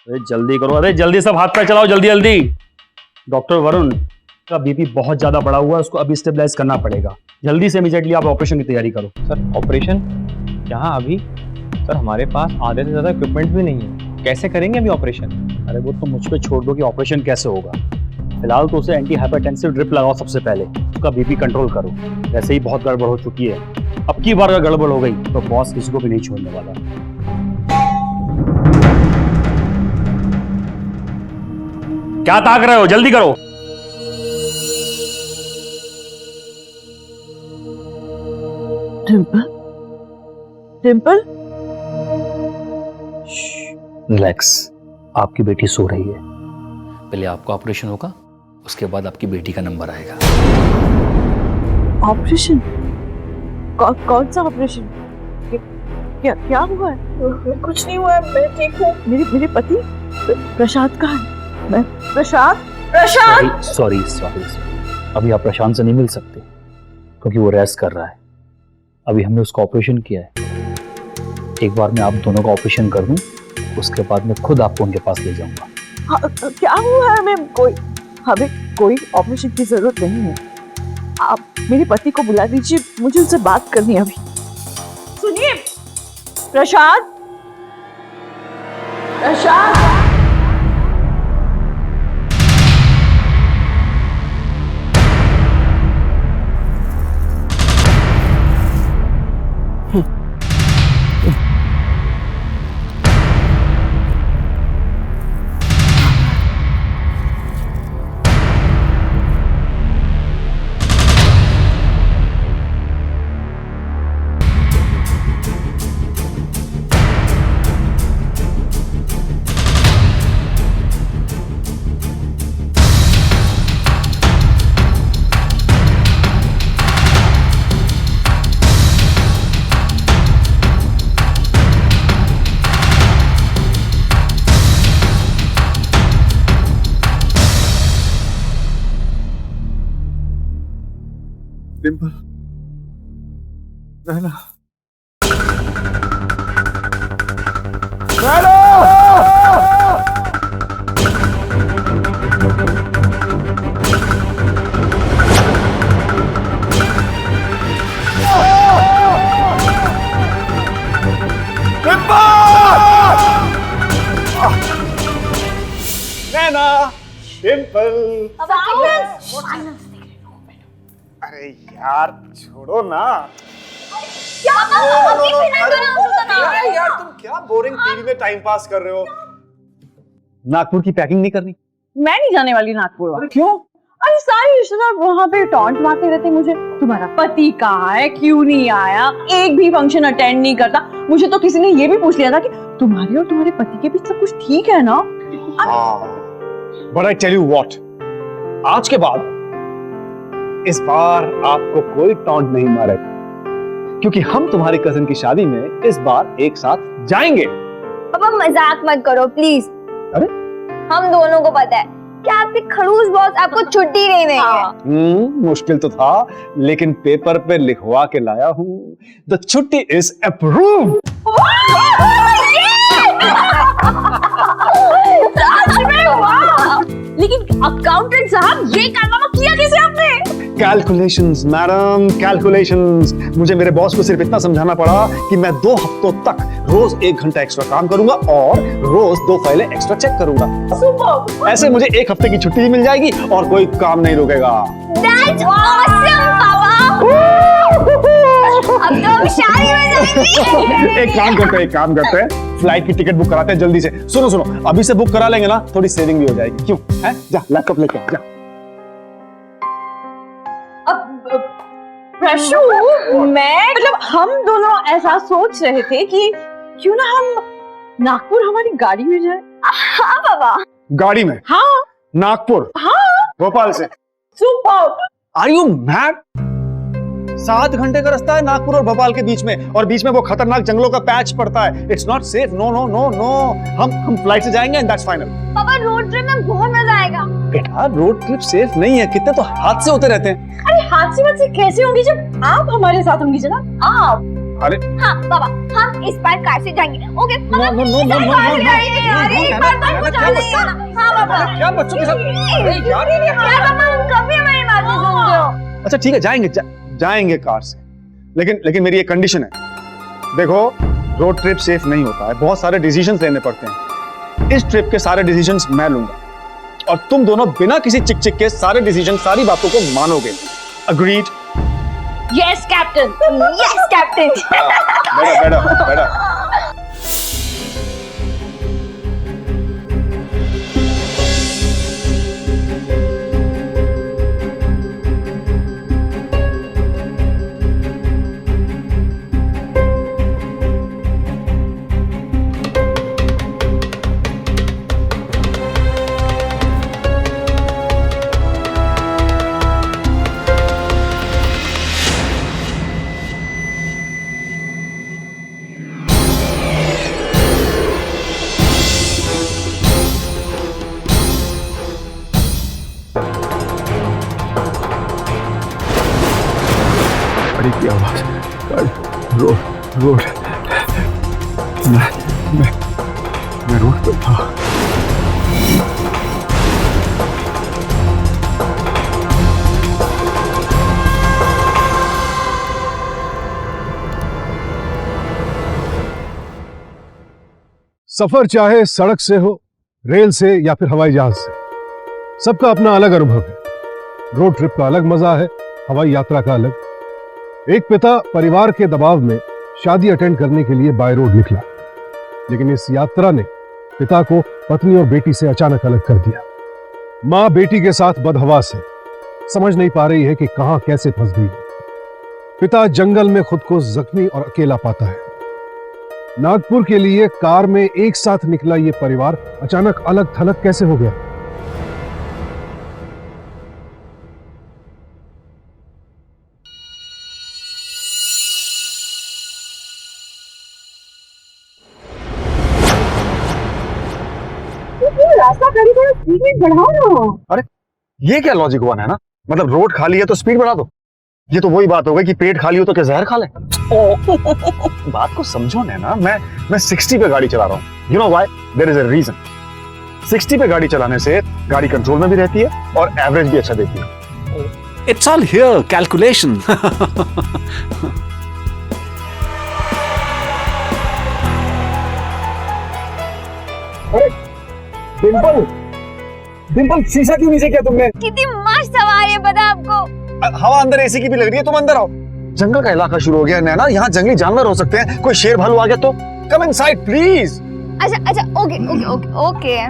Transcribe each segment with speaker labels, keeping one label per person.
Speaker 1: अरे जल्दी करो, अरे जल्दी सब हाथ पैर चलाओ, जल्दी जल्दी। डॉक्टर वरुण का बीपी बहुत ज्यादा बढ़ा हुआ है, उसको अभी स्टेबलाइज करना पड़ेगा। जल्दी से इमीडिएटली आप ऑपरेशन की तैयारी करो।
Speaker 2: सर ऑपरेशन यहाँ अभी? सर हमारे पास आधे से ज्यादा इक्विपमेंट भी नहीं है, कैसे करेंगे अभी ऑपरेशन?
Speaker 1: अरे वो तो मुझ पे छोड़ दो कि ऑपरेशन कैसे होगा। फिलहाल तो उसे एंटी हाइपरटेंसिव ड्रिप लगाओ सबसे पहले, उसका बीपी कंट्रोल करो। वैसे ही बहुत गड़बड़ हो चुकी है, अब की बार अगर गड़बड़ हो गई तो बॉस किसी को भी नहीं छोड़ने वाला। क्या ताक रहे हो, जल्दी करो।
Speaker 3: डिंपल, डिंपल,
Speaker 1: रिलैक्स, आपकी बेटी सो रही है। पहले आपका ऑपरेशन होगा, उसके बाद आपकी बेटी का नंबर आएगा।
Speaker 3: ऑपरेशन? कौन सा ऑपरेशन? क्या हुआ है?
Speaker 4: कुछ नहीं हुआ है, मैं ठीक हूँ।
Speaker 3: मेरे पति प्रशांत कहाँ है? मैं
Speaker 4: प्रशांत
Speaker 1: सॉरी, अभी आप प्रशांत से नहीं मिल सकते क्योंकि वो रेस्ट कर रहा है। अभी हमने उसका ऑपरेशन किया है। एक बार मैं आप दोनों का ऑपरेशन कर दूं, उसके बाद मैं खुद आपको उनके पास ले जाऊंगा।
Speaker 3: क्या हुआ है? हमें कोई ऑपरेशन की जरूरत नहीं है। आप मेरे पति को बुला दीजिए, मुझे उनसे बात करनी है अभी। सुनिए प्रशांत,
Speaker 5: डिंपल, रहना। डिंपल, अरे यार छोड़ो ना। यार तुम क्या बोरिंग टीवी में टाइम पास कर रहे हो?
Speaker 2: नागपुर की पैकिंग नहीं करनी?
Speaker 4: मैं नहीं जाने वाली नागपुर।
Speaker 2: क्यों?
Speaker 4: अरे सारे रिश्तेदार वहाँ पे टॉन्ट मारते रहते मुझे, तुम्हारा पति कहाँ है, क्यों नहीं आया, एक भी फंक्शन अटेंड नहीं करता। मुझे तो किसी ने ये भी पूछ लिया था कि तुम्हारे और तुम्हारे पति के बीच सब कुछ ठीक है ना?
Speaker 5: But I tell you what, आज के बाद इस बार आपको कोई टॉन्ट नहीं मारेगा, क्योंकि हम तुम्हारी कजिन की शादी में इस बार एक साथ जाएंगे।
Speaker 6: पापा मजाक मत करो प्लीज।
Speaker 5: अरे
Speaker 6: हम दोनों को पता है कि आपके खड़ूस बॉस आपको छुट्टी नहीं देंगे।
Speaker 5: मुश्किल तो था, लेकिन पेपर पे लिखवा के लाया हूँ। द छुट्टी इज अप्रूव्ड।
Speaker 4: लेकिन अकाउंटेंट साहब ये कारनामा किया कैसे आपने?
Speaker 5: Calculations madam, calculations. मुझे मेरे बॉस को सिर्फ इतना समझाना पड़ा कि मैं 2 हफ्तों तक रोज 1 घंटा एक्स्ट्रा काम करूंगा और रोज 2 फाइलें एक्स्ट्रा चेक करूंगा।
Speaker 4: सुपर।
Speaker 5: ऐसे मुझे 1 हफ्ते की छुट्टी भी मिल जाएगी और कोई काम नहीं रुकेगा।
Speaker 6: That's awesome, पापा। अब तो हम शादी में जाएंगे।
Speaker 5: एक काम करते हैं, फ्लाइट की टिकट बुक कराते हैं जल्दी से। सुनो, अभी से बुक करा लेंगे ना, थोड़ी सेविंग भी हो जाएगी। क्यों? हैं? जा लैपटॉप लेके जा।
Speaker 4: प्रशु, मैं मतलब हम दोनों ऐसा सोच रहे थे कि क्यों ना हम नागपुर हमारी गाड़ी में जाए।
Speaker 6: हाँ पापा।
Speaker 5: गाड़ी में?
Speaker 4: हाँ।
Speaker 5: नागपुर?
Speaker 4: हाँ।
Speaker 5: भोपाल से?
Speaker 4: सुपर।
Speaker 5: Are you mad? 7 घंटे का रास्ता है नागपुर और भोपाल के बीच में, और बीच में वो खतरनाक जंगलों का पैच पड़ता है। It's not safe. नो। हम फ्लाइट से जाएंगे एंड दैट्स फाइनल।
Speaker 6: पापा रोड ट्रिप में बहुत मजा आएगा।
Speaker 5: बेटा रोड ट्रिप सेफ नहीं है, कितने तो हादसे होते रहते हैं।
Speaker 4: अरे हादसे कैसे होंगे जब आप हमारे साथ होंगी जनाब? आप?
Speaker 5: अरे
Speaker 6: हाँ पापा, हम इस बार कार से जाएंगे। ओके?
Speaker 5: नो।
Speaker 6: हाँ पापा।
Speaker 5: क्या बच्चों के साथ? अरे यार,
Speaker 6: क्या पापा, कभी हमारी बात नहीं सुनते हो।
Speaker 5: अच्छा ठीक है, जाएंगे कार से, लेकिन मेरी एक कंडीशन है। देखो, रोड ट्रिप सेफ नहीं होता है, बहुत सारे डिसीजंस लेने पड़ते हैं। इस ट्रिप के सारे डिसीजंस मैं लूंगा और तुम दोनों बिना किसी चिक चिक के सारे डिसीजन, सारी बातों को मानोगे। Agreed?
Speaker 6: Yes captain, yes captain.
Speaker 5: बेटा। गाड़ी की आवाज, रोड मैं रोड पे था।
Speaker 7: सफर चाहे सड़क से हो, रेल से या फिर हवाई जहाज से, सबका अपना अलग अनुभव है। रोड ट्रिप का अलग मजा है, हवाई यात्रा का अलग। एक पिता परिवार के दबाव में शादी अटेंड करने के लिए बाय रोड निकला, लेकिन इस यात्रा ने पिता को पत्नी और बेटी से अचानक अलग कर दिया। मां बेटी के साथ बदहवास है, समझ नहीं पा रही है कि कहां कैसे फंस गई है। पिता जंगल में खुद को जख्मी और अकेला पाता है। नागपुर के लिए कार में एक साथ निकला ये परिवार अचानक अलग थलग कैसे हो गया?
Speaker 3: रास्ता करी थोड़ा स्पीड बढ़ाओ ना।
Speaker 5: अरे ये क्या लॉजिक हुआ है ना, मतलब रोड खाली है तो स्पीड बढ़ा दो। ये तो वही बात हो गई कि पेट खाली हो तो क्या जहर खा ले। बात को समझो ना, मैं 60 पे गाड़ी चला रहा हूँ। You know why? There is a reason. 60 पे गाड़ी चलाने से गाड़ी कंट्रोल में भी रहती है और एवरेज भी अच्छा देती है।
Speaker 8: It's all here, calculation.
Speaker 5: Dimple शीशा क्यों नीचे किया तुमने?
Speaker 6: कितनी मस्त सवारी है पता है आपको।
Speaker 5: हवा अंदर एसी की भी लग रही है, तुम अंदर आओ। जंगल का इलाका शुरू हो गया है ना, यहाँ जंगली जानवर हो सकते हैं, कोई शेर भालू आ गया तो। Come inside please.
Speaker 6: अच्छा ओके।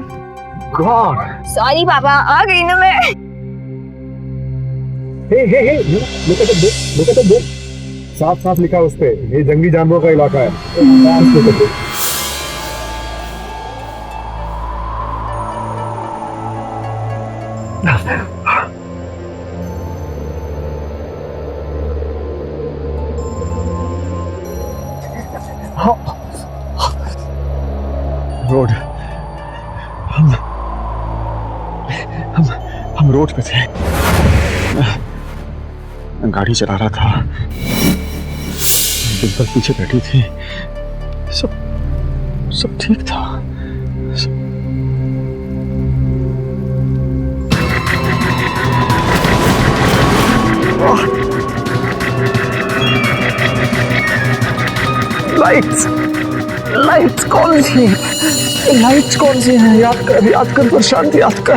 Speaker 5: गॉड
Speaker 6: सॉरी पापा, आ गई ना मैं।
Speaker 7: हे look at the book। साफ लिखा उस पे, ये जंगली जानवरों का इलाका है।
Speaker 5: रोड, हम रोड पे थे। मैं गाड़ी चला रहा था, डिंपल पीछे बैठी थी, सब ठीक था। लाइट्स कौन सी है? याद कर प्रशांत, याद कर।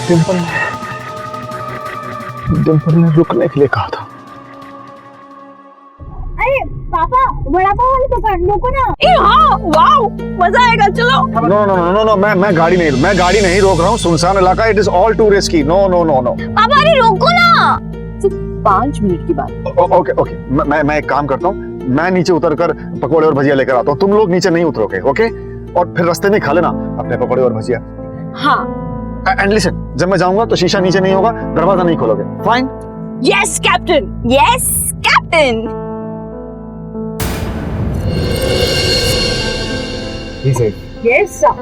Speaker 5: डिंपल ने रुकने के लिए कहा था।
Speaker 6: अरे पापा, बड़ा पाव वाली दुकान रोको ना।
Speaker 3: हाँ, वाओ, मजा आएगा, चलो।
Speaker 5: नो, मैं गाड़ी नहीं रोक रहा हूँ। सुनसान इलाका, it is all too risky. No.
Speaker 6: पापा अरे रोको ना।
Speaker 3: सिर्फ 5 मिनट की बात।
Speaker 5: ओके, मैं एक काम करता हूँ, मैं नीचे उतरकर पकौड़े और भजिया लेकर आता हूँ। तुम लोग नीचे नहीं उतरोगे, ओके? और फिर रास्ते में खा लेना अपने पकौड़े और भजिया।
Speaker 3: हाँ।
Speaker 5: एंड लिसन, जब मैं जाऊंगा तो शीशा नीचे नहीं होगा, दरवाजा नहीं खोलोगे। Fine?
Speaker 3: Yes captain.
Speaker 6: Yes captain.
Speaker 3: Yes sir.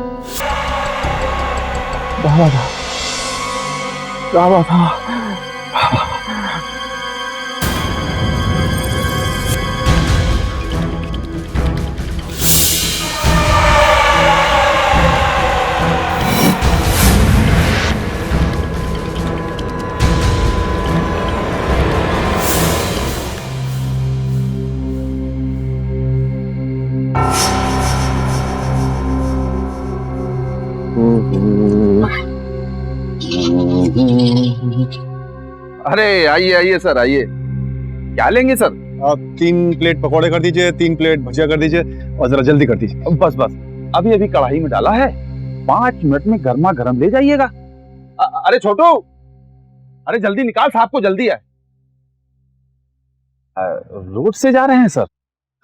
Speaker 9: अरे आइए आइए सर आइए, क्या लेंगे सर?
Speaker 5: आप 3 प्लेट पकौड़े कर दीजिए, 3 प्लेट भजिया कर दीजिए और जरा जल्दी कर दीजिए।
Speaker 9: बस बस, अभी अभी कढ़ाई में डाला है, 5 मिनट में गर्मा गर्म ले जाइएगा। अरे छोटू, अरे जल्दी निकाल, साहब को जल्दी है। रोड से जा रहे हैं सर?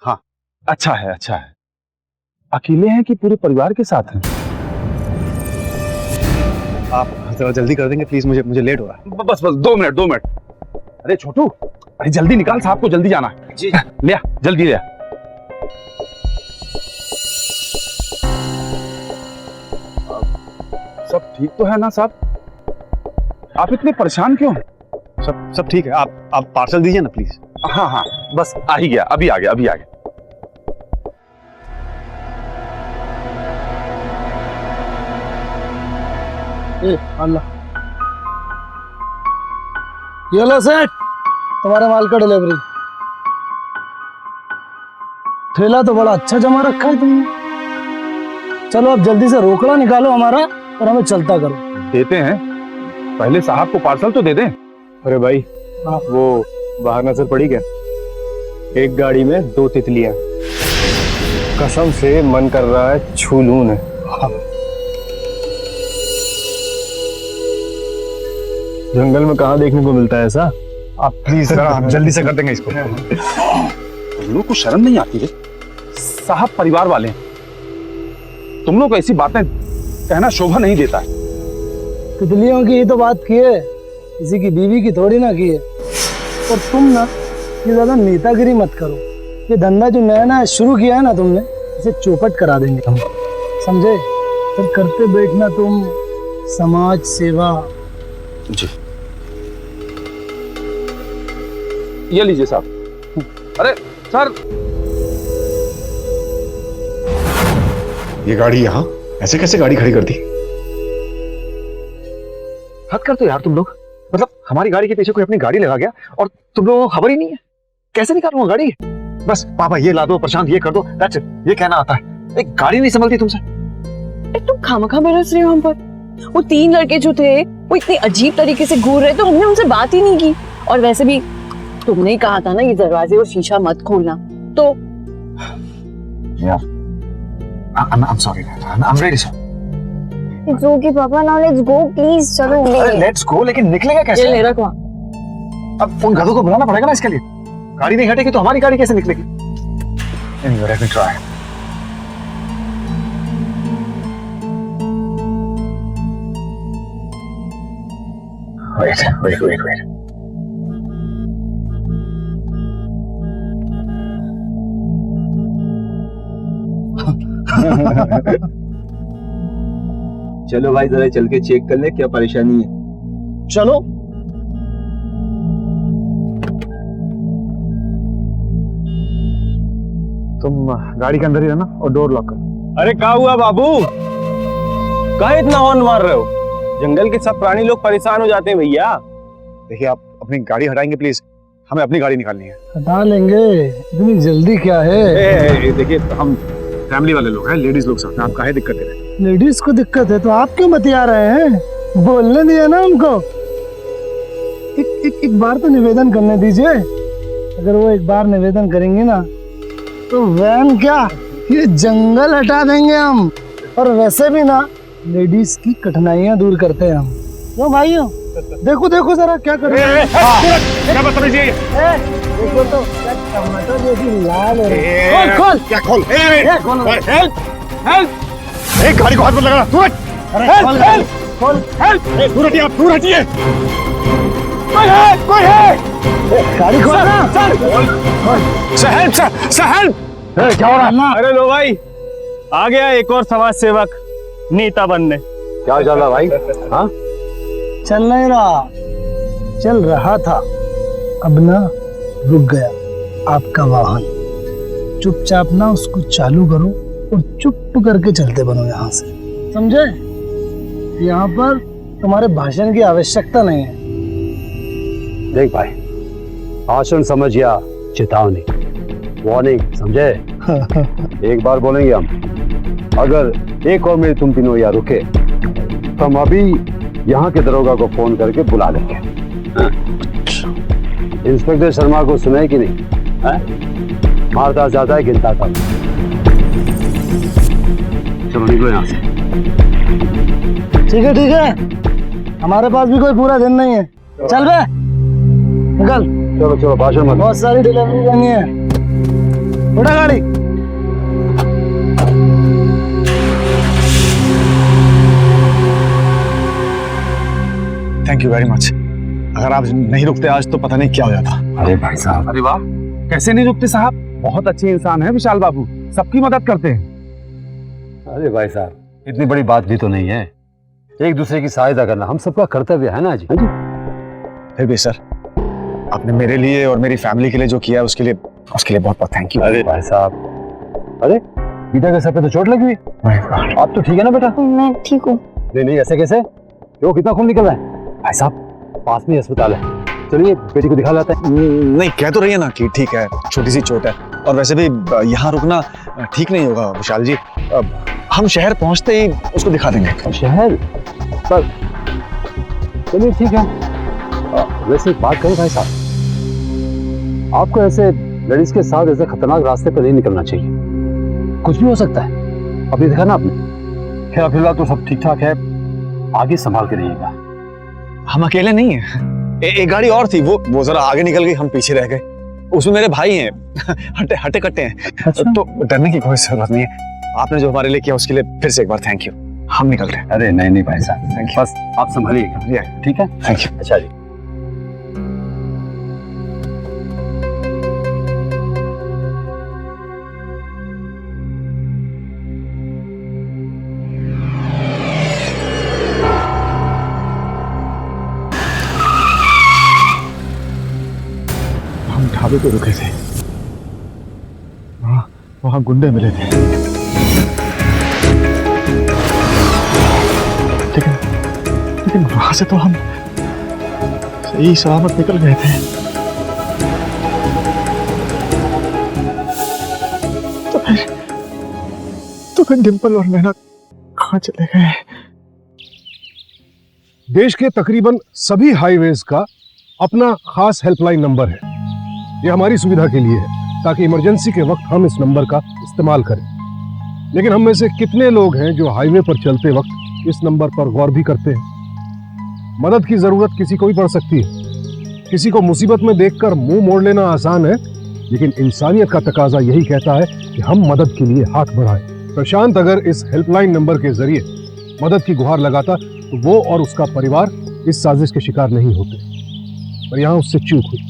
Speaker 5: हाँ।
Speaker 9: अच्छा है अच्छा है। अकेले हैं कि पूरे परिवार के साथ हैं?
Speaker 5: आप जरा जल्दी कर देंगे प्लीज, मुझे लेट हो रहा है।
Speaker 9: बस बस 2 मिनट 2 मिनट। अरे छोटू, अरे जल्दी निकाल, साहब को जल्दी जाना है।
Speaker 5: जी
Speaker 9: ले आ, जल्दी ले आ। सब ठीक तो है ना साहब? आप इतने परेशान क्यों?
Speaker 5: सब ठीक है। आप पार्सल दीजिए ना प्लीज।
Speaker 9: हाँ हाँ, बस आ ही गया, अभी आ गया अभी आ गया।
Speaker 10: अल्लाह, ये लो सेठ, तुम्हारे माल का डिलीवरी। ठेला तो बड़ा अच्छा जमा रखा है तुमने। चलो अब जल्दी से रोकड़ा निकालो हमारा और हमें चलता करो।
Speaker 9: देते हैं, पहले साहब को पार्सल तो दे दें।
Speaker 5: अरे भाई, वो बाहर नजर पड़ी क्या? एक गाड़ी में 2 तितलियां। कसम से मन कर रहा है छू लूं उन्हें। जंगल में कहाँ देखने को मिलता है ऐसा? आप प्लीज जरा जल्दी से कर देंगे इसको।
Speaker 9: तुम लोग को शर्म नहीं आती रे? साहब परिवार वाले हैं, तुम लोग को ऐसी बातें कहना शोभा नहीं देता है।
Speaker 10: तितलियों की ही तो बात की है, किसी की बीवी की थोड़ी ना की है। और तुम ना ये ज्यादा नेतागिरी मत करो। ये धंधा जो नया नया शुरू किया है ना तुमने, इसे चौपट करा देंगे हम, समझे? फिर करते बैठना तुम समाज सेवा।
Speaker 9: जी, ये लीजिए साहब। अरे सर,
Speaker 5: ये गाड़ी यहाँ ऐसे कैसे गाड़ी खड़ी कर दी?
Speaker 11: हद करते हो यार तुम लोग। मतलब हमारी गाड़ी के पीछे कोई अपनी गाड़ी लगा गया और तुम लोगों को खबर ही नहीं है। कैसे निकालूंगा गाड़ी? बस पापा ये ला दो, प्रशांत ये कर दो, दैट्स इट। ये कहना आता है। एक गाड़ी नहीं संभलती तुमसे।
Speaker 4: तुम खामखा बरस रहे हो हम पर। वो 3 लड़के जो थे वो इतने अजीब तरीके से घूर रहे, तो हमने उनसे बात ही नहीं की। और वैसे भी तुमने ही कहा था ना ये दरवाजे और शीशा मत खोलना, तो
Speaker 11: I'm sorry, I'm really sorry.
Speaker 6: It's okay पापा, now let's go please, चलो।
Speaker 11: अरे लेट्स गो, लेकिन निकलेगा कैसे?
Speaker 4: ये ले रखो।
Speaker 11: अब उन गधों को बुलाना पड़ेगा ना इसके लिए। गाड़ी नहीं हटेगी तो हमारी गाड़ी कैसे निकलेगी? Anyway, let me try. Wait.
Speaker 2: चलो भाई, जरा चल के चेक कर ले क्या परेशानी है।
Speaker 10: चलो।
Speaker 5: तुम गाड़ी के अंदर ही रहना और डोर लॉक कर।
Speaker 2: अरे क्या हुआ बाबू, काहे इतना हॉर्न मार रहे हो? जंगल के सब प्राणी लोग परेशान हो जाते हैं भैया।
Speaker 5: देखिए, आप अपनी गाड़ी हटाएंगे प्लीज, हमें अपनी गाड़ी निकालनी है।
Speaker 10: हटा लेंगे, इतनी जल्दी क्या है?
Speaker 5: देखिए, हम फैमिली वाले लोग हैं, लेडीज लोग साथ में, आप काहे दिक्कत दे रहे हैं?
Speaker 10: लेडीज को दिक्कत है तो आप क्यों बतिया रहे हैं? बोलने दिया ना उनको। एक बार तो निवेदन करने दीजिए। अगर वो एक बार निवेदन करेंगे ना तो वैन क्या, ये जंगल हटा देंगे हम। और वैसे भी ना लेडीज की कठिनाइयां दूर करते हैं हम। क्यों भाइयों? देखो देखो जरा क्या कर रहे हैं।
Speaker 5: क्या बदतमीजी है ये?
Speaker 10: देखो तो क्या टमाटर जैसी लाल है। खोल
Speaker 5: क्या खोल?
Speaker 10: हेल्प!
Speaker 5: एक गाड़ी को हाथ मत लगाना, दूर हट।
Speaker 10: खोल!
Speaker 5: दूर हटिए, आप दूर हटिए। कोई है?
Speaker 10: गाड़ी खोल ना।
Speaker 5: सहन।
Speaker 10: क्या हो रहा है?
Speaker 2: अरे लो भाई, आ गया एक और समाज सेवक नेता बनने।
Speaker 11: क्या चल रहा भाई? हाँ,
Speaker 10: चल नहीं रहा, चल रहा था, अब ना रुक गया आपका वाहन। चुपचाप ना उसको चालू करो और चुप करके चलते बनो यहाँ से, समझे? यहाँ पर तुम्हारे भाषण की आवश्यकता नहीं है।
Speaker 11: देख भाई, भाषण समझ या चेतावनी, वार्निंग, समझे? एक बार बोलेंगे हम, अगर एक और मिनट तुम तीनों यहाँ रुके तो हम अभी यहाँ के दरोगा को फोन करके बुला लेंगे। इंस्पेक्टर शर्मा को सुना है कि नहीं? है? मारता ज्यादा है, गिनता कम। चलो निकलो यहाँ से।
Speaker 10: ठीक है, हमारे पास भी कोई पूरा दिन नहीं है। चल बे, निकल।
Speaker 11: चलो चलो, भाषण मत।
Speaker 10: बहुत सारी डिलीवरी करनी है। उठा गाड़ी।
Speaker 5: Thank you very much. अगर आप नहीं रुकते आज तो पता नहीं क्या हो जाता।
Speaker 11: अरे भाई साहब,
Speaker 9: अरे वाह, कैसे नहीं रुकते साहब? बहुत अच्छे इंसान है विशाल बाबू, सबकी मदद करते हैं।
Speaker 11: अरे भाई साहब, इतनी बड़ी बात भी तो नहीं है। एक दूसरे की सहायता करना हम सबका कर्तव्य है ना जी। हाँ जी।
Speaker 5: फिर भी सर, आपने मेरे लिए और मेरी फैमिली के लिए जो किया है उसके लिए बहुत बहुत थैंक यू।
Speaker 11: अरे भाई साहब, अरे गीता के सर पे तो चोट लगी हुई। आप तो ठीक है ना बेटा?
Speaker 6: मैं ठीक हूँ।
Speaker 11: नहीं, ऐसे कैसे? क्यों, कितना खून निकल रहा है? भाई साहब, पास में अस्पताल है, चलिए बेटी को दिखा लाते हैं।
Speaker 5: नहीं, कह तो रही है ना कि ठीक है, छोटी सी चोट है, और वैसे भी यहाँ रुकना ठीक नहीं होगा विशाल जी। हम शहर पहुँचते ही उसको दिखा देंगे।
Speaker 11: शहर? पर चलिए ठीक है। वैसे एक बात करें भाई साहब, आपको ऐसे लड़ीज के साथ ऐसे खतरनाक रास्ते पर नहीं निकलना चाहिए। कुछ भी हो सकता है। अभी देखा ना आपने। खैर फिलहाल तो सब ठीक ठाक है, आगे संभाल के रहिएगा।
Speaker 5: हम अकेले नहीं हैं, एक गाड़ी और थी, वो जरा आगे निकल गई, हम पीछे रह गए। उसमें मेरे भाई हैं, हटे कट्टे हैं।
Speaker 11: अच्छा?
Speaker 5: तो डरने की कोई जरूरत नहीं है। आपने जो हमारे लिए किया उसके लिए फिर से एक बार थैंक यू। हम निकल रहे हैं।
Speaker 11: अरे नहीं भाई साहब, बस आप संभालिएगा, ठीक है?
Speaker 5: Thank you.
Speaker 11: अच्छा जी।
Speaker 5: हम ढाबे पे रुके थे, वहां गुंडे मिले थे, लेकिन वहां से तो हम सही सलामत निकल गए थे। तो फिर डिंपल और नैना कहाँ चले गए?
Speaker 7: देश के तकरीबन सभी हाईवेज का अपना खास हेल्पलाइन नंबर है। ये हमारी सुविधा के लिए है ताकि इमरजेंसी के वक्त हम इस नंबर का इस्तेमाल करें। लेकिन हम में से कितने लोग हैं जो हाईवे पर चलते वक्त इस नंबर पर गौर भी करते हैं? मदद की जरूरत किसी को भी पड़ सकती है। किसी को मुसीबत में देखकर मुंह मोड़ लेना आसान है, लेकिन इंसानियत का तकाजा यही कहता है कि हम मदद के लिए हाथ बढ़ाएं। प्रशांत अगर इस हेल्पलाइन नंबर के जरिए मदद की गुहार लगाता तो वो और उसका परिवार इस साजिश के शिकार नहीं होते। पर यहाँ उससे चूक हुई।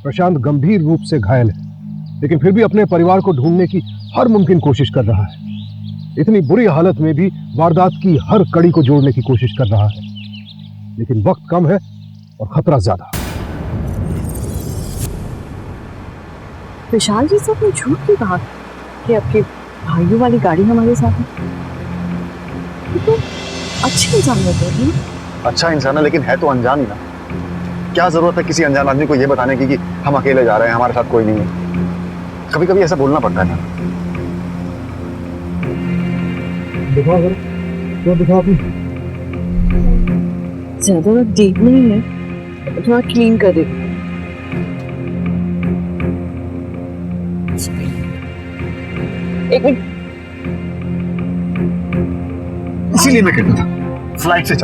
Speaker 7: प्रशांत गंभीर रूप से घायल है, लेकिन फिर भी अपने परिवार को ढूंढने की हर मुमकिन कोशिश कर रहा है। इतनी बुरी हालत में भी वारदात की हर कड़ी को जोड़ने की कोशिश कर रहा है, लेकिन वक्त कम है और खतरा ज्यादा।
Speaker 4: विशाल जी से आपने झूठ क्यों कहा कि आपके भाइयों वाली गाड़ी हमारे साथ है? ये तो अच्छे इंसान होते हैं।
Speaker 5: अच्छा इंसान है, लेकिन है तो अनजान ही ना। क्या जरूरत है किसी अनजान आदमी को ये बताने की कि हम अकेले जा रहे हैं, हमारे साथ कोई नहीं है? कभी कभी ऐसा बोलना पड़ता है ना।
Speaker 4: ज्यादा डीप नहीं है, थोड़ा क्लीन कर दे। एक मिनट,
Speaker 5: इसीलिए मैं कहता था फ्लाइट से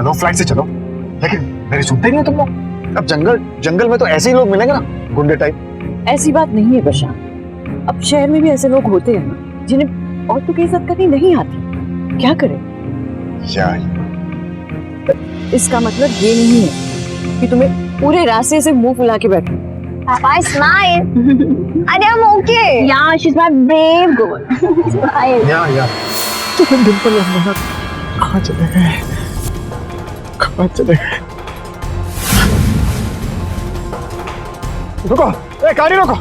Speaker 5: चलो, लेकिन मेरी सुनते ही नहीं तुम लोग। अब जंगल में तो ऐसे ही लोग मिलेंगे ना, गुंडे टाइप।
Speaker 4: ऐसी बात नहीं है प्रशांत। अब शहर में भी ऐसे लोग होते हैं ना जिन्हें औरतों की इज्जत करनी नहीं आती। क्या करें? इसका मतलब ये नहीं है कि तुम्हें पूरे रास्ते से मुंह फुला के बैठो।
Speaker 6: पापा स्माइल। अरे हम okay.
Speaker 4: Yeah, she's my brave girl. Smile.
Speaker 5: या तो फिर डिंपल और नैना कहाँ चले गए? रुको, गाड़ी रोको,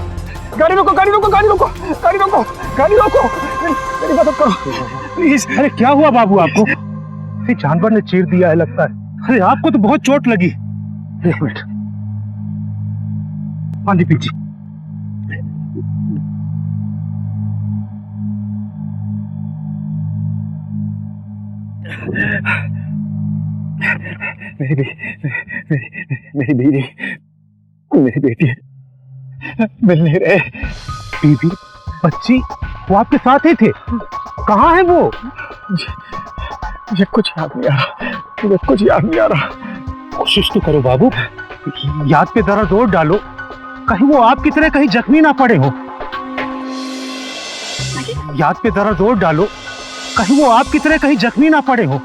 Speaker 5: मेरी मदद करो प्लीज।
Speaker 7: अरे क्या हुआ बाबू आपको? किसी जानवर ने चीर दिया है लगता है। अरे आपको तो बहुत चोट लगी। एक मिनट, पानी पीजिए।
Speaker 5: मेरी बेटी, मेरी बेटी मिल नहीं रहे।
Speaker 7: बीबी, बच्ची, वो आपके साथ ही थे, कहाँ है वो?
Speaker 5: मुझे कुछ याद नहीं आ रहा, मुझे कुछ याद नहीं आ रहा।
Speaker 7: कोशिश तो करो बाबू, याद पे जरा जोर डालो, कहीं वो आपकी तरह कहीं जख्मी ना पड़े हो। याद पे जरा जोर डालो, कहीं वो आपकी तरह कहीं जख्मी ना पड़े हो।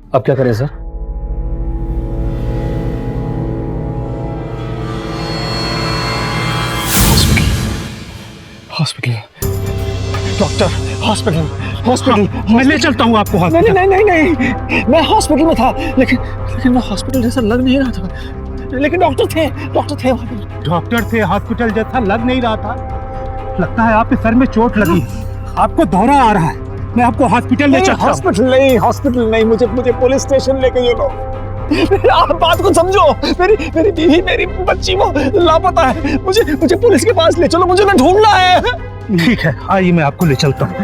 Speaker 1: अब क्या करें sir?
Speaker 5: Hospital, doctor, hospital, hospital.
Speaker 7: मैं ले चलता हूँ आपको हॉस्पिटल।
Speaker 5: नहीं नहीं नहीं नहीं, मैं हॉस्पिटल में था, लेकिन मैं हॉस्पिटल जैसा लग नहीं रहा था। लेकिन डॉक्टर थे वहाँ पे।
Speaker 7: डॉक्टर थे, हॉस्पिटल जैसा लग नहीं रहा था। लगता है आपके सर में चोट लगी, आपको दौरा आ रहा है। मैं आपको हॉस्पिटल ले चलता हूँ।
Speaker 5: हॉस्पिटल नहीं, मुझे पुलिस स्टेशन लेके चलो। आप बात को समझो, मेरी बीवी, मेरी बच्ची वो लापता है। मुझे पुलिस के पास ले चलो, मुझे उन्हें ढूंढना है।
Speaker 7: ठीक है, आइए मैं आपको ले चलता हूँ।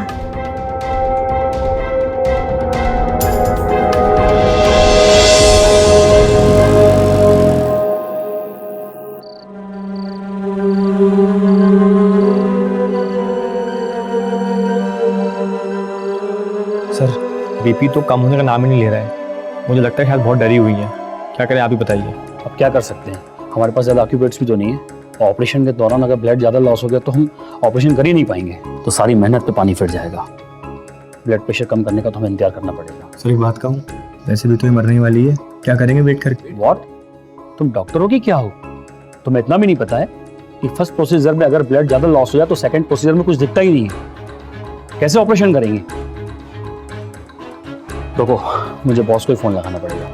Speaker 2: सर, बीपी तो कम होने का नाम ही नहीं ले रहा है। मुझे लगता है शायद बहुत डरी हुई है। क्या करें, आप ही बताइए।
Speaker 1: अब क्या कर सकते हैं, हमारे पास ज़्यादा ऑक्यूपेट्स भी तो नहीं है। ऑपरेशन के दौरान अगर ब्लड ज़्यादा लॉस हो गया तो हम ऑपरेशन कर ही नहीं पाएंगे, तो सारी मेहनत पे पानी फिर जाएगा। ब्लड प्रेशर कम करने का तो हमें इंतजार करना पड़ेगा।
Speaker 2: सर एक बात कहूँ, वैसे भी तो ये मरने वाली है, क्या करेंगे वेट करके?
Speaker 1: व्हाट? तुम डॉक्टर हो कि क्या हो? तुम्हें इतना भी नहीं पता है कि फर्स्ट प्रोसीजर में अगर ब्लड ज़्यादा लॉस हो जाए तो सेकंड प्रोसीजर में कुछ दिखता ही नहीं है। कैसे ऑपरेशन करेंगे? रुको, मुझे बॉस को ही फोन लगाना पड़ेगा।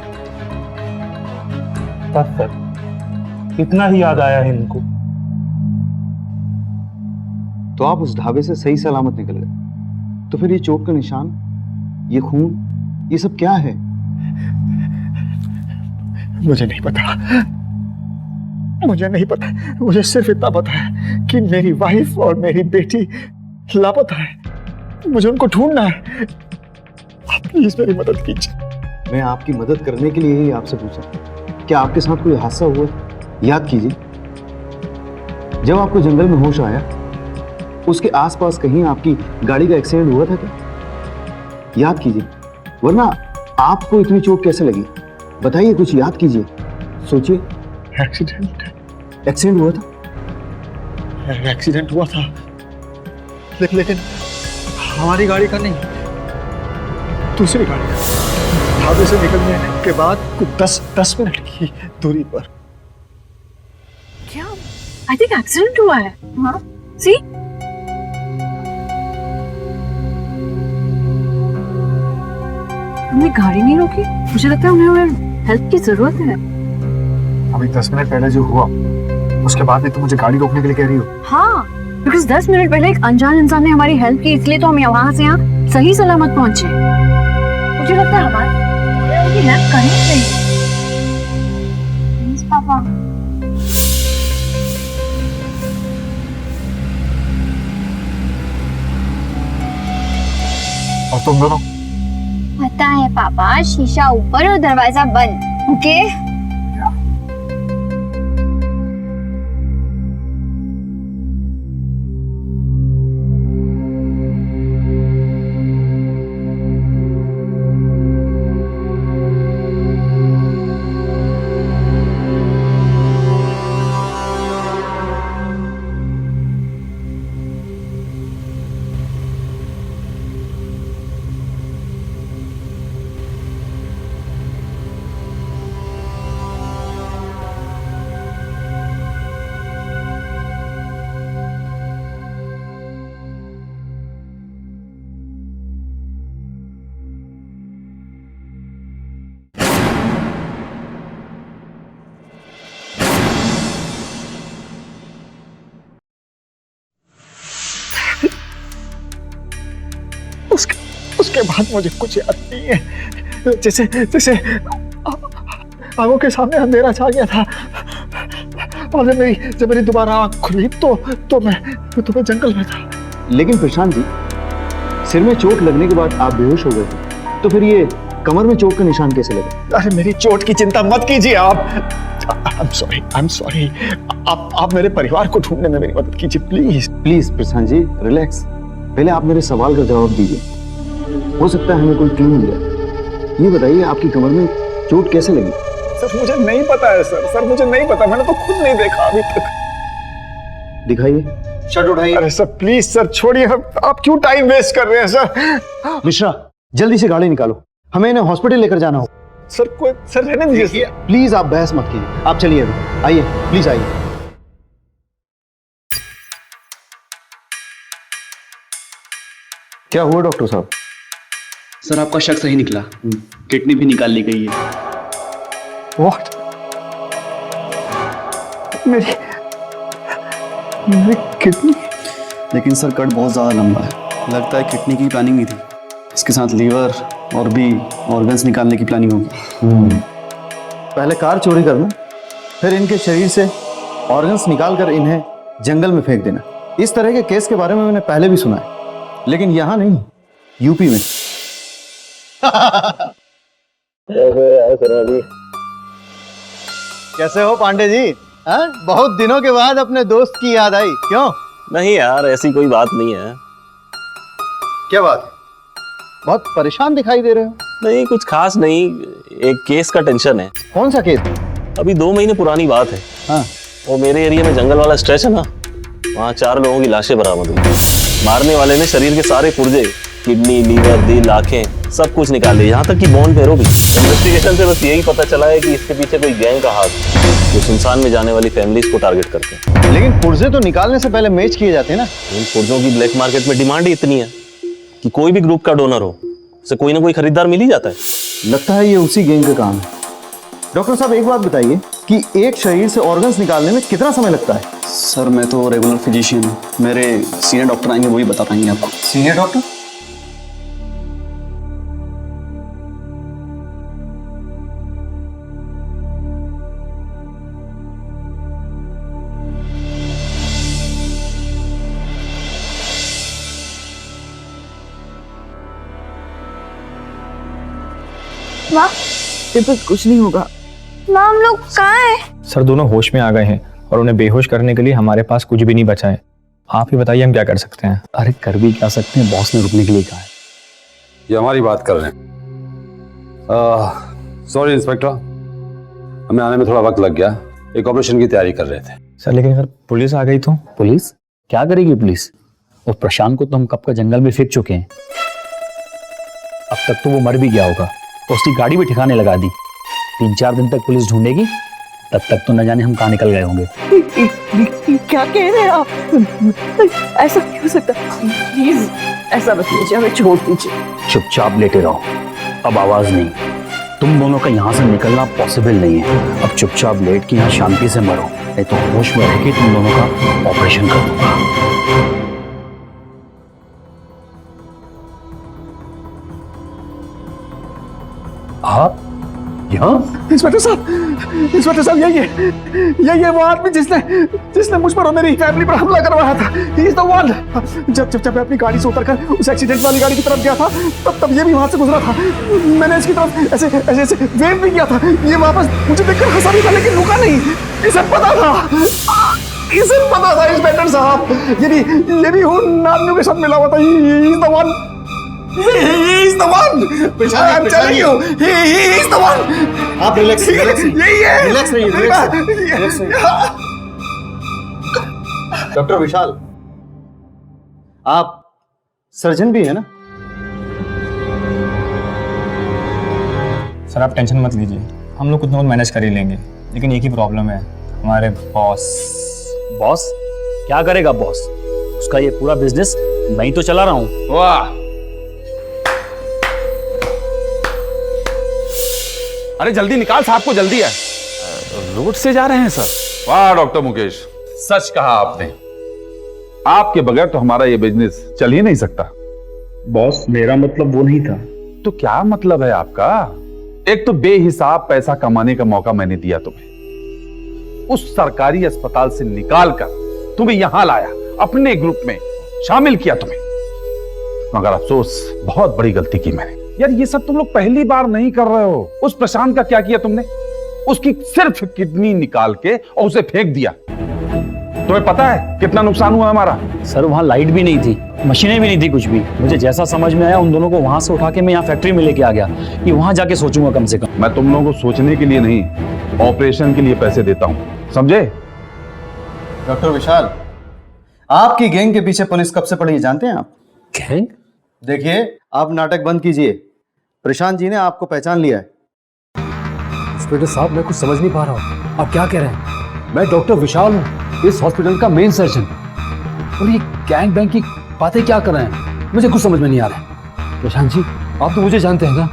Speaker 7: बस सर, इतना ही याद आया है इनको।
Speaker 11: तो आप उस ढाबे से सही सलामत निकल गए, तो फिर ये चोट का निशान, ये खून, ये सब क्या है?
Speaker 5: मुझे नहीं पता, मुझे सिर्फ इतना पता है कि मेरी वाइफ और मेरी बेटी लापता है। मुझे उनको ढूंढना है। आप प्लीज मेरी मदद कीजिए।
Speaker 11: मैं आपकी मदद करने के लिए ही आपसे पूछा, क्या आपके साथ कोई हादसा हुआ? याद कीजिए, जब आपको जंगल में होश आया, उसके आसपास कहीं आपकी गाड़ी का एक्सीडेंट हुआ था क्या? याद कीजिए, वरना आपको इतनी चोट कैसे लगी? बताइए, कुछ याद कीजिए, सोचिए। एक्सीडेंट हुआ था?
Speaker 5: एक्सीडेंट हुआ था, लेकिन हमारी गाड़ी का नहीं, दूसरी गाड़ी का। ढाबे से निकलने के बाद कुछ 10 मिनट की दूरी पर।
Speaker 4: क्या? आई थिंक एक्सीडेंट हुआ है। हाँ, सी? हमने गाड़ी नहीं रोकी, मुझे लगता है उन्हें हेल्प की जरूरत है।
Speaker 5: अभी 10 मिनट पहले जो हुआ, उसके बाद भी तुम मुझे गाड़ी रोकने के लिए कह रही हो?
Speaker 4: हाँ, बिकॉज 10 मिनट पहले एक अनजान इंसान ने हमारी हेल्प की, इसलिए तो हम वहां से यहाँ सही सलामत पहुंचे। मुझे लगता है हमारी हेल्प करनी चाहिए। प्लीज पापा।
Speaker 5: और तुम दोनों?
Speaker 6: पता है पापा, शीशा ऊपर और दरवाजा बंद। ओके?
Speaker 5: उसके बाद मुझे कुछ याद नहीं है। जैसे
Speaker 10: आंखों के सामने अंधेरा छा गया था और जब मेरी दोबारा आंख खुली तो मैं जंगल में था।
Speaker 11: लेकिन प्रशांत जी, सिर में चोट लगने के बाद आप बेहोश हो गए थे, तो फिर ये कमर में चोट का निशान कैसे लगे?
Speaker 5: अरे मेरी चोट की चिंता मत कीजिए आप। I'm sorry। आप मेरे परिवार को ढूंढने में मेरी मदद कीजिए please.
Speaker 11: Please Prashant ji, relax. पहले आप मेरे सवाल का जवाब दीजिए, हो सकता है हमें कोई क्लू मिल जाए। ये बताइए, आपकी कमर में चोट कैसे लगी?
Speaker 5: सर मुझे नहीं पता है सर मुझे नहीं पता, मैंने तो खुद नहीं देखा अभी तक।
Speaker 11: दिखाइए, शर्ट उठाइए।
Speaker 5: अरे सर प्लीज सर छोड़िए, आप क्यों टाइम वेस्ट कर रहे हैं सर?
Speaker 11: मिश्रा, जल्दी से गाड़ी निकालो, हमें इन्हें हॉस्पिटल लेकर जाना हो।
Speaker 5: सर रहने दीजिए।
Speaker 11: प्लीज आप बहस मत कीजिए, आप चलिए अभी, आइए प्लीज आइए। क्या हुआ डॉक्टर साहब?
Speaker 1: सर आपका शक सही निकला, किडनी भी निकाल ली गई है।
Speaker 5: What? मेरी किडनी?
Speaker 1: लेकिन सर कट बहुत ज़्यादा लंबा है, लगता है किडनी की प्लानिंग नहीं थी, इसके साथ लीवर और भी ऑर्गन्स निकालने की प्लानिंग होगी।
Speaker 11: पहले कार चोरी करना, फिर इनके शरीर से ऑर्गन्स निकालकर इन्हें जंगल में फेंक देना। इस तरह के केस के बारे में मैंने पहले भी सुना है, लेकिन यहां नहीं, यूपी में। कैसे हो पांडे जी? बहुत दिनों के बाद अपने दोस्त की याद आई, क्यों?
Speaker 12: नहीं यार, ऐसी कोई बात नहीं है।
Speaker 11: क्या बात है? बहुत परेशान दिखाई दे रहे हो।
Speaker 12: नहीं, कुछ खास नहीं, एक केस का टेंशन है।
Speaker 11: कौन सा केस?
Speaker 12: अभी 2 महीने पुरानी बात है।
Speaker 11: हाँ।
Speaker 12: वो मेरे एरिया में जंगल वाला स्ट्रेच है ना, वहाँ 4 लोगों की लाशें बरामद हुई। मारने वाले ने शरीर के सारे पुर्जे, किडनी, लीवर, दिल, आंखें, सब कुछ निकाल लिया, यहाँ तक कि बोन पैरों भी। इन्वेस्टिगेशन से बस यही पता चला है कि इसके पीछे कोई गैंग का हाथ, जो सुनसान में जाने वाली फैमिलीज को टारगेट करते हैं।
Speaker 11: लेकिन पुर्जे तो निकालने से पहले मैच किए जाते हैं ना।
Speaker 12: इन पुर्जों की ब्लैक मार्केट में डिमांड ही इतनी है कि कोई भी ग्रुप का डोनर हो, उसे कोई ना कोई खरीदार मिल ही जाता है।
Speaker 11: लगता है ये उसी गैंग का काम है। डॉक्टर साहब, एक बात बताइए कि एक शरीर से ऑर्गन्स निकालने में कितना समय लगता है?
Speaker 1: सर मैं तो रेगुलर फिजिशियन हूँ, मेरे सीनियर डॉक्टर आएंगे, वही बता पाएंगे आपको।
Speaker 11: Senior doctor?
Speaker 3: माँ, कुछ नहीं होगा।
Speaker 6: माँ, हम लोग कहाँ हैं?
Speaker 2: सर दोनों होश में आ गए हैं और उन्हें बेहोश करने के लिए हमारे पास कुछ भी नहीं बचा है। आप ही बताइए हम क्या कर सकते हैं?
Speaker 1: अरे कर भी क्या सकते हैं, बॉस ने रुकने के लिए कहा है।
Speaker 9: ये हमारी बात कर रहे हैं। सॉरी इंस्पेक्टर, हमें आने में थोड़ा वक्त लग गया, एक ऑपरेशन की तैयारी कर रहे थे।
Speaker 2: सर लेकिन अगर पुलिस आ गई तो?
Speaker 1: पुलिस क्या करेगी? पुलिस और प्रशांत को तो हम कब का जंगल में फेंक चुके हैं। अब तक तो वो मर भी गया होगा, उसकी गाड़ी भी ठिकाने लगा दी। 3-4 दिन तक पुलिस ढूंढेगी, तब तक तो न जाने हम कहाँ निकल गए होंगे।
Speaker 3: क्या कह रहे हैं आप? ऐसा नहीं हो सकता, प्लीज ऐसा मत कीजिए, हमें छोड़ दीजिए।
Speaker 1: चुपचाप लेटे रहो, अब आवाज नहीं। तुम दोनों का यहाँ से निकलना पॉसिबल नहीं है। अब चुपचाप लेट के यहाँ शांति से मरो, नहीं तो होश में रह के तुम दोनों का ऑपरेशन कर दूंगा। आप यहाँ?
Speaker 5: इंस्पेक्टर साहब यही है वो आदमी जिसने मुझ पर और मेरी फैमिली पर हमला करवाया था। He is the one। जब मैं अपनी गाड़ी से उतरकर उस एक्सीडेंट वाली गाड़ी की तरफ गया था, तब ये भी वहां से गुजरा था। मैंने इसकी तरफ ऐसे वेव भी किया था। ये वापस मुझे देखकर हंसा भी था, लेकिन रुका नहीं। इसे पता था इंस्पेक्टर साहब, ये भी हूँ नामियों के साथ मिला हुआ था। He is the one। He is the one। I'm telling you, he is the one।
Speaker 11: आप रिलैक्स
Speaker 5: यही है।
Speaker 11: रिलैक्स रहिए। डॉक्टर विशाल, आप सर्जन भी है ना?
Speaker 2: सर आप टेंशन मत लीजिए, हम लोग कुछ ना कुछ मैनेज कर ही लेंगे। लेकिन एक ही प्रॉब्लम है, हमारे बॉस।
Speaker 1: बॉस क्या करेगा? बॉस उसका ये पूरा बिजनेस मैं ही तो चला रहा हूँ।
Speaker 9: वाह, अरे जल्दी निकाल, साहब को जल्दी है। रोड से जा रहे हैं सर। वाह डॉक्टर मुकेश, सच कहा आपने। आपके बगैर तो हमारा ये बिजनेस चल ही नहीं सकता।
Speaker 1: बॉस मेरा मतलब वो नहीं था।
Speaker 9: तो क्या मतलब है आपका? एक तो बेहिसाब पैसा कमाने का मौका मैंने दिया तुम्हें, उस सरकारी अस्पताल से निकाल कर तुम्हें यहां लाया, अपने ग्रुप में शामिल किया तुम्हें, मगर अफसोस बहुत बड़ी गलती की मैंने। यार ये सब तुम लोग पहली बार नहीं कर रहे हो। उस प्रशांत का क्या किया तुमने? उसकी सिर्फ किडनी निकाल के और उसे फेंक दिया। तुम्हें पता है कितना नुकसान हुआ हमारा?
Speaker 1: सर वहाँ लाइट भी नहीं थी, मशीनें भी नहीं थी, कुछ भी। मुझे जैसा समझ में आया उन दोनों को वहां से उठा के मैं यहाँ फैक्ट्री में लेके आ गया कि वहां जाके सोचूंगा कम से कम।
Speaker 9: मैं तुम लोगों को सोचने के लिए नहीं, ऑपरेशन के लिए पैसे देता हूँ, समझे?
Speaker 13: डॉक्टर विशाल, आपकी गैंग के पीछे पुलिस कब से पड़ी है जानते हैं आप?
Speaker 1: गैंग?
Speaker 13: देखिए, आप नाटक बंद कीजिए। प्रशांत जी ने आपको पहचान लिया है।
Speaker 7: इंस्पेक्टर साहब, मैं कुछ समझ नहीं पा रहा हूँ, आप क्या कह रहे हैं? मैं डॉक्टर विशाल हूँ, इस हॉस्पिटल का मेन सर्जन, और ये गैंग बैंक की बातें क्या कर रहे हैं? मुझे कुछ समझ में नहीं आ रहा है। प्रशांत जी, आप तो मुझे जानते हैं ना,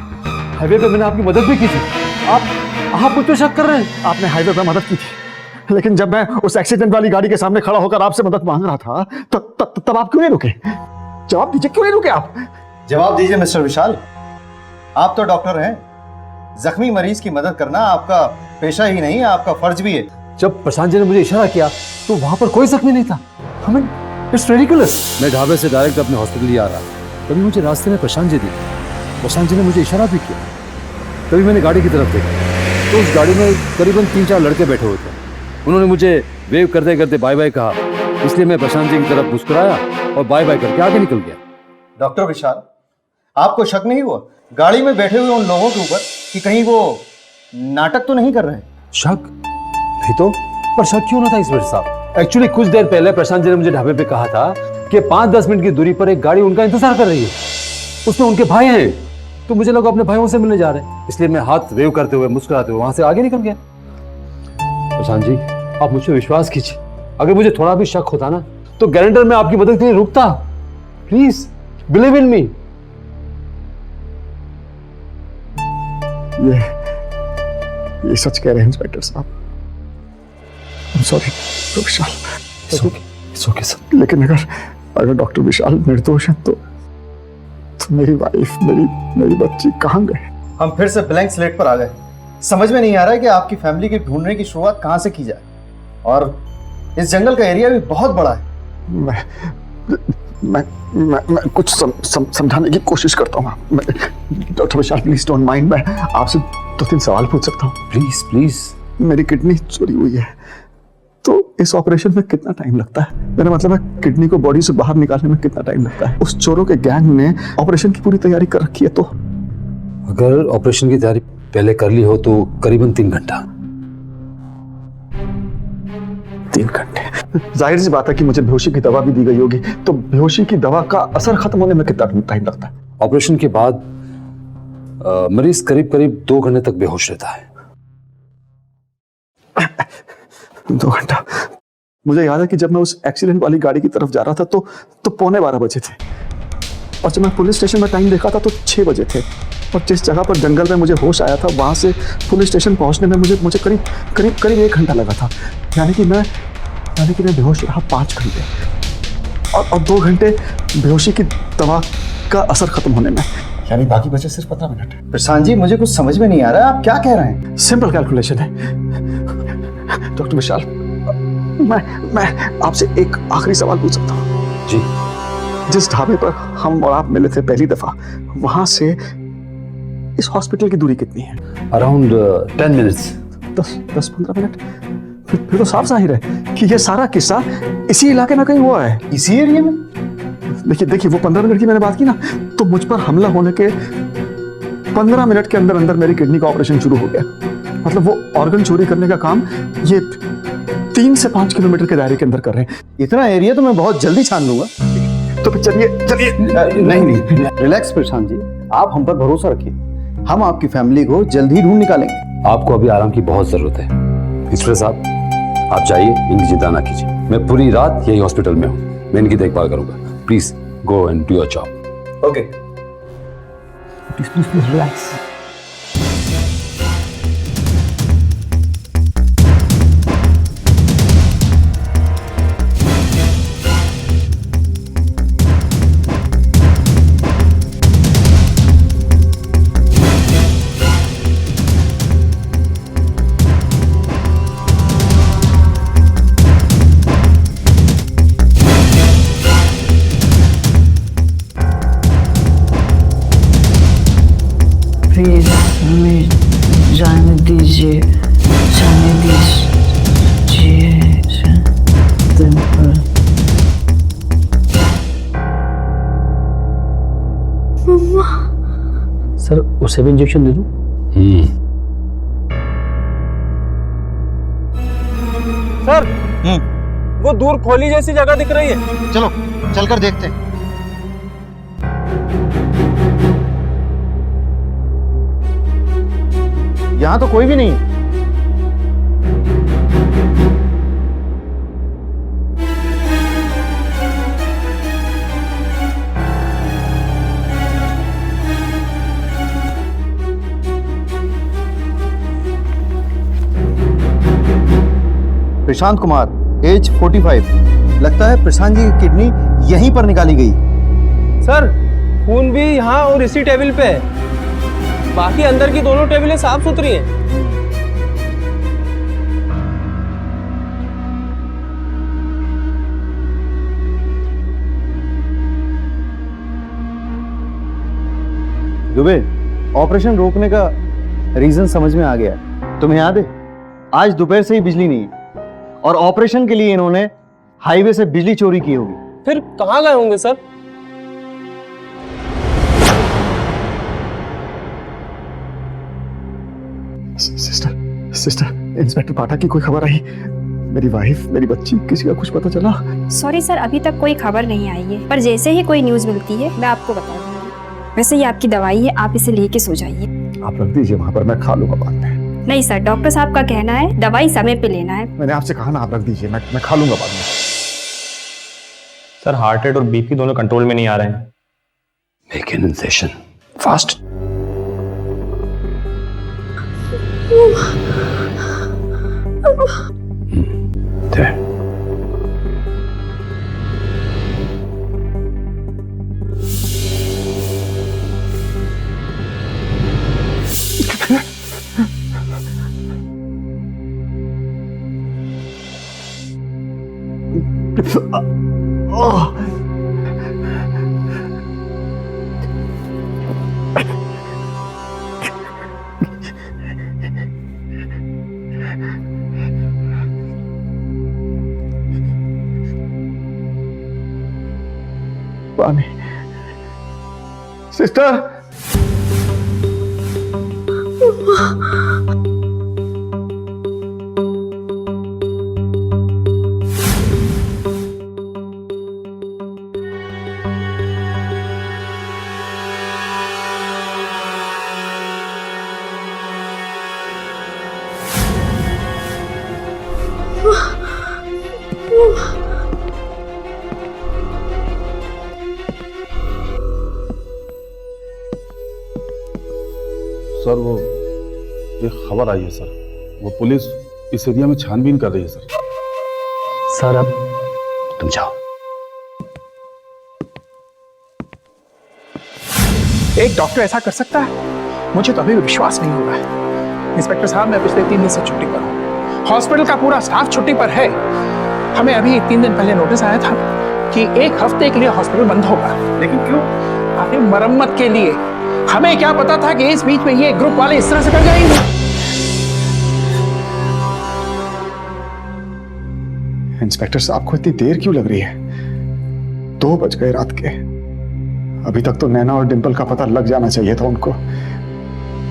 Speaker 7: हाईवे पे मैंने आपकी मदद भी की थी। आप मुझ पर शक कर रहे हैं?
Speaker 11: आपने हाईवे पे मदद की थी, लेकिन जब मैं उस एक्सीडेंट वाली गाड़ी के सामने खड़ा होकर आपसे मदद मांग रहा था तब आप क्यों नहीं रुके? जवाब दीजिए, क्यों नहीं रुके आप?
Speaker 13: जवाब दीजिए मिस्टर विशाल, आप तो डॉक्टर हैं। जख्मी मरीज की मदद करना आपका पेशा ही नहीं, आपका फर्ज भी है।
Speaker 7: जब प्रशांत जी ने मुझे इशारा किया तो वहां पर कोई जख्मी नहीं था। हमें इट्स रिडिकुलस। मैं ढाबे से डायरेक्ट अपने हॉस्पिटल ही आ रहा, तभी मुझे रास्ते में प्रशांत जी दिखे। प्रशांत जी ने मुझे इशारा भी किया, तभी मैंने गाड़ी की तरफ देखा तो उस गाड़ी में करीबन 3-4 लड़के बैठे हुए थे। उन्होंने मुझे वेव करते करते बाय बाय कहा, इसलिए मैं प्रशांत जी की तरफ मुस्कुराया और बाय बाय करके आगे निकल गया।
Speaker 13: डॉक्टर विशाल, आपको शक नहीं हुआ गाड़ी में बैठे हुए उन लोगों के ऊपर कि कहीं वो नाटक तो नहीं कर रहे?
Speaker 7: शक नहीं तो, पर शक क्यों ना था इंस्पेक्टर साहब? एक्चुअली कुछ देर पहले प्रशांत जी ने मुझे ढाबे पे कहा था कि 5-10 मिनट की दूरी पर एक गाड़ी उनका इंतजार कर रही है, उसमें उनके भाई हैं। तो मुझे लगा अपने भाइयों से मिलने जा रहे हैं, इसलिए मैं हाथ वेव करते हुए मुस्कुराते हुए वहां से आगे निकल गया। प्रशांत जी, आप मुझ पर विश्वास कीजिए, अगर मुझे थोड़ा भी शक होता ना तो गारंटर में आपकी मदद के लिए रुकता। प्लीज बिलीव इन मी।
Speaker 11: ये सच कह रहे हैं इंस्पेक्टर साहब। सॉरी विशाल,
Speaker 7: ओके सर।
Speaker 11: लेकिन अगर डॉक्टर विशाल निर्दोष हैं तो मेरी वाइफ, मेरी बच्ची कहाँ गए?
Speaker 13: हम फिर से ब्लैंक स्लेट पर आ गए। समझ में नहीं आ रहा है कि आपकी फैमिली के ढूंढने की शुरुआत कहाँ से की जाए, और इस जंगल का एरिया भी बहुत बड़ा है।
Speaker 11: मैं कुछ समझाने की कोशिश करता हूँ। Doctor Vishal, please don't mind, मैं आपसे 2-3 सवाल पूछ सकता हूँ?
Speaker 7: Please please.
Speaker 11: मेरी किडनी चोरी हुई है, तो इस ऑपरेशन में कितना टाइम लगता है? मेरा मतलब है, किडनी को बॉडी से बाहर निकालने में कितना टाइम लगता है? उस चोरों के गैंग ने ऑपरेशन की पूरी तैयारी कर रखी है, तो
Speaker 7: अगर ऑपरेशन की तैयारी पहले कर ली हो तो करीबन 3 घंटा।
Speaker 11: 3 घंटे? जाहिर सी बात है कि मुझे बेहोशी की दवा भी दी गई होगी, तो बेहोशी की दवा का असर खत्म होने में कितना टाइम लगता है?
Speaker 7: ऑपरेशन के बाद मरीज करीब 2 घंटे तक बेहोश रहता है।
Speaker 11: 2 घंटा? मुझे याद है कि जब मैं उस एक्सीडेंट वाली गाड़ी की तरफ जा रहा था तो 11:15 बजे थे, और जब मैं पुलिस स्टेशन में टाइम देखा था तो 6 बजे थे, और जिस जगह पर जंगल में मुझे होश आया था वहां से पुलिस स्टेशन पहुंचने में मुझे करीब 1 घंटा लगा था। यानी कि मैं बेहोश रहा 5 घंटे, और 2 घंटे बेहोशी की दवा का असर खत्म होने में, यानी बाकी बचे सिर्फ 15 मिनट।
Speaker 13: प्रशांत जी, मुझे कुछ समझ में नहीं आ रहा है, आप क्या कह रहे हैं?
Speaker 11: सिंपल कैलकुलेशन है डॉक्टर विशाल। मैं आपसे एक आखिरी सवाल पूछ सकता हूँ?
Speaker 7: जी।
Speaker 11: जिस ढाबे पर हम और आप मिले थे पहली दफा, वहां से इस हॉस्पिटल की दूरी कितनी है?
Speaker 7: Around 10 minutes.
Speaker 11: 10-15 मिनट? फिर तो साफ जाहिर है कि ये सारा किस्सा इसी इलाके में कहीं हुआ है।
Speaker 13: इसी एरिया में?
Speaker 11: देखिए वो 15 मिनट की मैंने बात की ना, तो मुझ पर हमला होने के 15 मिनट के अंदर अंदर मेरी किडनी का ऑपरेशन शुरू हो गया। मतलब वो ऑर्गन चोरी करने का काम ये 3 से 5 किलोमीटर के दायरे के अंदर कर रहे हैं।
Speaker 13: इतना एरिया तो मैं बहुत जल्दी छान लूंगा।
Speaker 11: तो फिर चलिए।
Speaker 13: नहीं, रिलैक्स प्रशांत जी, आप हम पर भरोसा रखिए, हम आपकी फैमिली को जल्द ही ढूंढ निकालेंगे।
Speaker 7: आपको अभी आराम की बहुत जरूरत है इंस्पेक्टर साहब, आप जाइए, इनकी चिंता ना कीजिए। मैं पूरी रात यही हॉस्पिटल में हूँ, मैं इनकी देखभाल करूंगा। Please go and do your job.
Speaker 13: Okay, please relax.
Speaker 1: Sir उसे भी इंजेक्शन दे दूं?
Speaker 2: सर वो दूर खोली जैसी जगह दिख रही है।
Speaker 13: चलो चलकर देखते हैं। यहां तो कोई भी नहीं है। प्रशांत कुमार, एज 45। लगता है प्रशांत जी की किडनी यहीं पर निकाली गई।
Speaker 2: सर खून भी यहाँ और इसी टेबल पे है, बाकी अंदर की दोनों टेबलें साफ सुथरी हैं।
Speaker 13: दुबे, ऑपरेशन रोकने का रीजन समझ में आ गया। तुम्हें याद है आज दोपहर से ही बिजली नहीं है और ऑपरेशन के लिए इन्होंने हाईवे से बिजली चोरी की होगी।
Speaker 2: फिर कहाँ गए होंगे सर?
Speaker 11: सिस्टर, इंस्पेक्टर पाठक की कोई खबर आई? मेरी वाइफ, मेरी बच्ची, किसी का कुछ पता चला?
Speaker 14: सॉरी सर, अभी तक कोई खबर नहीं आई है, पर जैसे ही कोई न्यूज़ मिलती है मैं आपको बता दूंगी। वैसे ये आपकी दवाई है, आप इसे लेके सो जाइए।
Speaker 11: आप रख दीजिए वहाँ पर, मैं खा लूंगा बाद में।
Speaker 14: नहीं सर, डॉक्टर साहब का कहना है दवाई समय पे लेना है।
Speaker 11: मैंने आपसे कहा ना, आप रख दीजिए, मैं खा लूंगा बाद में।
Speaker 2: सर हार्ट रेट और बीपी दोनों कंट्रोल में नहीं आ रहे हैं।
Speaker 8: Make an incision. Fast. There.
Speaker 11: पानी। सिस्टर,
Speaker 9: सर वो एक खबर आई है सर, वो पुलिस इस एरिया में छानबीन कर रही है सर।
Speaker 1: सर अब
Speaker 8: तुम जाओ।
Speaker 10: एक डॉक्टर ऐसा कर सकता है? मुझे तो अभी भी विश्वास नहीं हो रहा है। इंस्पेक्टर साहब, मैं पिछले 3 दिन से छुट्टी पर हूँ। हॉस्पिटल का पूरा स्टाफ छुट्टी पर है। हमें अभी 3 दिन पहले नोटिस आया था कि 1 हफ्ते के लिए हॉस्पिटल बंद होगा। लेकिन क्यों? अभी मरम्मत के लिए। हमें क्या पता था कि इस बीच में ये ग्रुप वाले इस तरह से कर जाएंगे। इंस्पेक्टर साहब को इतनी देर क्यों लग रही है? 2 बज गए रात के। अभी तक तो नैना और डिंपल का पता लग जाना चाहिए था उनको।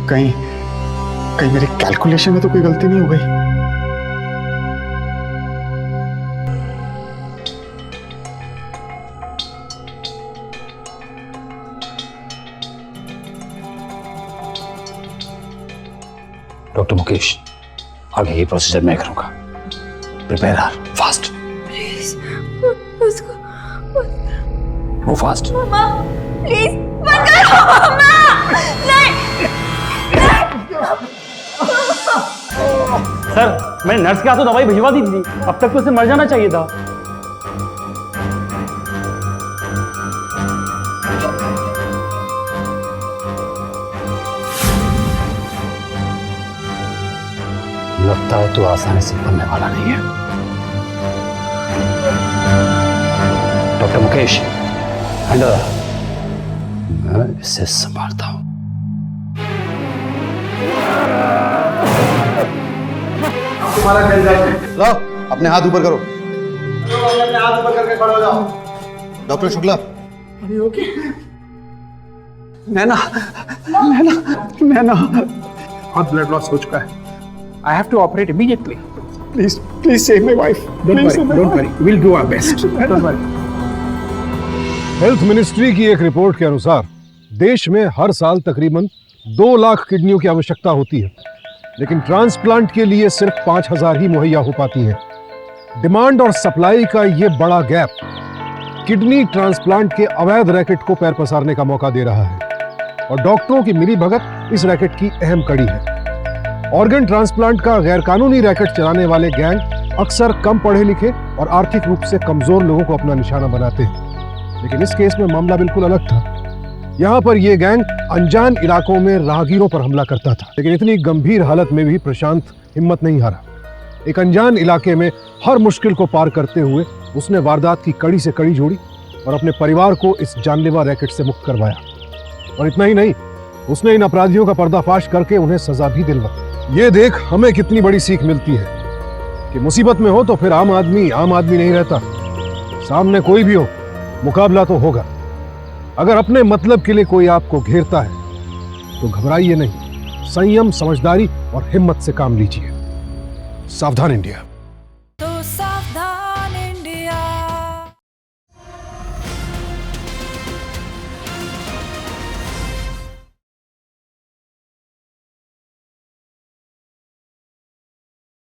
Speaker 10: कहीं मेरी कैलकुलेशन में तो कोई गलती नहीं हो गई।
Speaker 8: डॉक्टर मुकेश, आगे ये प्रोसीजर मैं करूंगा। Prepare her, fast.
Speaker 6: प्लीज उसको
Speaker 8: मूव फास्ट।
Speaker 6: मम्मा प्लीज मत करो मम्मा। नहीं
Speaker 2: सर मैंने नर्स के हाथों दवाई भिजवा दी थी, अब तक तो उसे मर जाना चाहिए था।
Speaker 8: लगता है तो आसानी से बनने वाला नहीं है। डॉक्टर मुकेश, हैंडल, मैं इसे संभालता हूं।
Speaker 13: लो अपने हाथ ऊपर करो। अपने हाथ ऊपर करके खड़े हो जाओ। डॉक्टर शुक्ला,
Speaker 5: नैना नैना नैना बहुत ब्लड लॉस हो चुका है। I have to operate immediately. Please save my wife. Don't worry will do our best. Don't worry.
Speaker 7: Health ministry की एक रिपोर्ट के अनुसार देश में हर साल तकरीबन 2 लाख किडनियों की आवश्यकता होती है, लेकिन ट्रांसप्लांट के लिए सिर्फ 5000 ही मुहैया हो पाती हैं। डिमांड और सप्लाई का ये बड़ा गैप किडनी ट्रांसप्लांट के अवैध रैकेट को पैर पसारने का मौका दे रहा है और डॉक्टरों की मिलीभगत इस रैकेट की अहम कड़ी है। ऑर्गन ट्रांसप्लांट का गैरकानूनी रैकेट चलाने वाले गैंग अक्सर कम पढ़े लिखे और आर्थिक रूप से कमजोर लोगों को अपना निशाना बनाते हैं, लेकिन इस केस में मामला बिल्कुल अलग था। यहाँ पर यह गैंग अनजान इलाकों में राहगीरों पर हमला करता था, लेकिन इतनी गंभीर हालत में भी प्रशांत हिम्मत नहीं हारा। एक अनजान इलाके में हर मुश्किल को पार करते हुए उसने वारदात की कड़ी से कड़ी जोड़ी और अपने परिवार को इस जानलेवा रैकेट से मुक्त करवाया। और इतना ही नहीं, उसने इन अपराधियों का पर्दाफाश करके उन्हें सजा भी दिलवाई। ये देख हमें कितनी बड़ी सीख मिलती है कि मुसीबत में हो तो फिर आम आदमी नहीं रहता। सामने कोई भी हो, मुकाबला तो होगा। अगर अपने मतलब के लिए कोई आपको घेरता है तो घबराइए नहीं, संयम, समझदारी और हिम्मत से काम लीजिए। सावधान इंडिया।